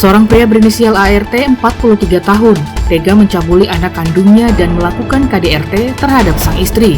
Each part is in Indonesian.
Seorang pria berinisial ART 43 tahun tega mencabuli anak kandungnya dan melakukan KDRT terhadap sang istri.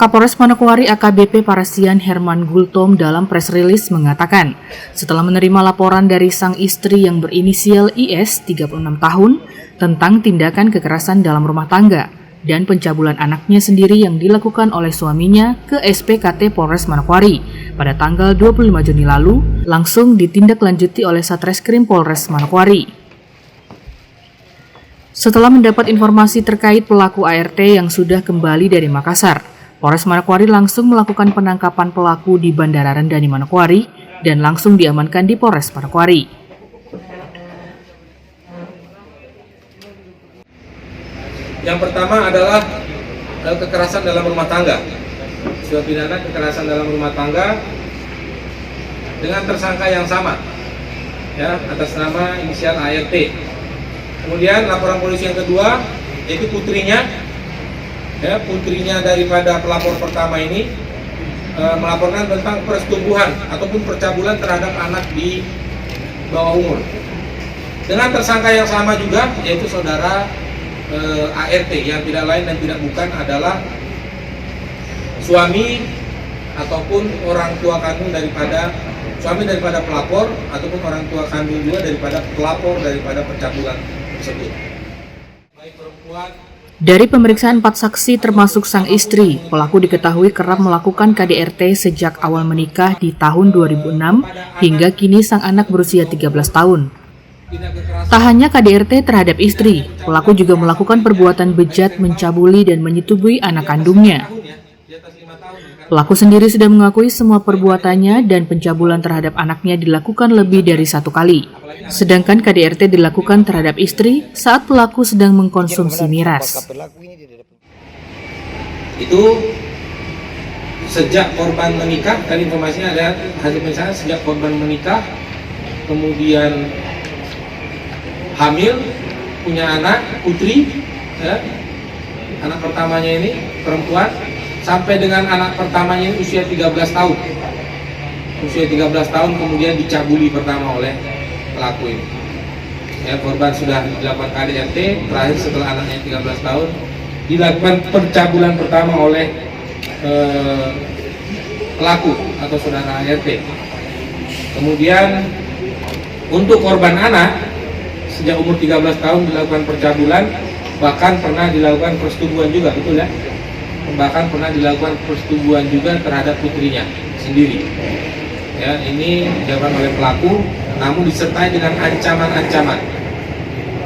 Kapolres Manokwari AKBP Parasian Herman Gultom dalam press release mengatakan, setelah menerima laporan dari sang istri yang berinisial IS 36 tahun tentang tindakan kekerasan dalam rumah tangga dan pencabulan anaknya sendiri yang dilakukan oleh suaminya ke SPKT Polres Manokwari pada tanggal 25 Juni lalu, langsung ditindaklanjuti oleh Satreskrim Polres Manokwari. Setelah mendapat informasi terkait pelaku ART yang sudah kembali dari Makassar, Polres Manokwari langsung melakukan penangkapan pelaku di Bandara Rendani Manokwari dan langsung diamankan di Polres Manokwari. Yang pertama adalah kekerasan dalam rumah tangga. Suap pidana kekerasan dalam rumah tangga dengan tersangka yang sama, ya, atas nama inisial ART. Kemudian laporan polisi yang kedua yaitu putrinya daripada pelapor pertama ini melaporkan tentang persetubuhan ataupun percabulan terhadap anak di bawah umur dengan tersangka yang sama juga, yaitu saudara ART yang tidak lain dan tidak bukan adalah suami ataupun orang tua kandung daripada pelapor ataupun orang tua kandung juga daripada pelapor daripada percabulan tersebut. Baik perempuan. Dari pemeriksaan 4 saksi termasuk sang istri, pelaku diketahui kerap melakukan KDRT sejak awal menikah di tahun 2006 hingga kini sang anak berusia 13 tahun. Tak hanya KDRT terhadap istri, pelaku juga melakukan perbuatan bejat mencabuli dan menyetubui anak kandungnya. Pelaku sendiri sudah mengakui semua perbuatannya dan pencabulan terhadap anaknya dilakukan lebih dari 1 kali. Sedangkan KDRT dilakukan terhadap istri saat pelaku sedang mengkonsumsi miras. Itu sejak korban menikah, dan informasinya ada hasil pemeriksaan sejak korban menikah, kemudian hamil, punya anak, putri, ya, anak pertamanya ini perempuan, sampai dengan anak pertamanya ini usia 13 tahun. Usia 13 tahun kemudian dicabuli pertama oleh pelaku ini. Ya, korban sudah dilakukan KDRT, terakhir setelah anaknya 13 tahun dilakukan pencabulan pertama oleh pelaku atau saudara ART. Kemudian untuk korban anak sejak umur 13 tahun dilakukan pencabulan, bahkan pernah dilakukan persetubuhan juga, betul ya? Bahkan pernah dilakukan persetubuhan juga terhadap putrinya sendiri. Ya, ini dilakukan oleh pelaku, namun disertai dengan ancaman-ancaman.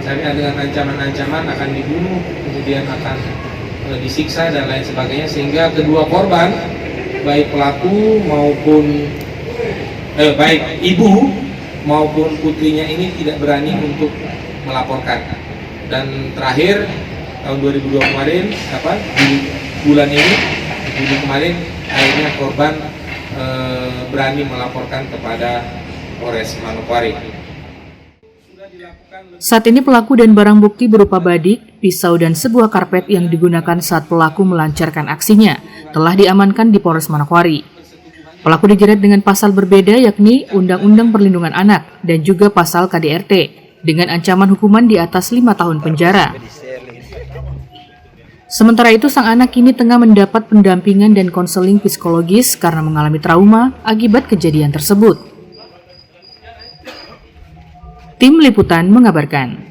Dengan ancaman-ancaman akan dibunuh, kemudian akan disiksa dan lain sebagainya, sehingga kedua korban, baik pelaku maupun baik ibu maupun putrinya ini tidak berani untuk melaporkan. Dan terakhir tahun 2002 kemarin, di bulan ini, Juli kemarin, akhirnya korban berani melaporkan kepada Polres Manokwari. Saat ini pelaku dan barang bukti berupa badik, pisau dan sebuah karpet yang digunakan saat pelaku melancarkan aksinya telah diamankan di Polres Manokwari. Pelaku dijerat dengan pasal berbeda, yakni Undang-Undang Perlindungan Anak dan juga pasal KDRT dengan ancaman hukuman di atas 5 tahun penjara. Sementara itu, sang anak kini tengah mendapat pendampingan dan konseling psikologis karena mengalami trauma akibat kejadian tersebut. Tim Liputan mengabarkan.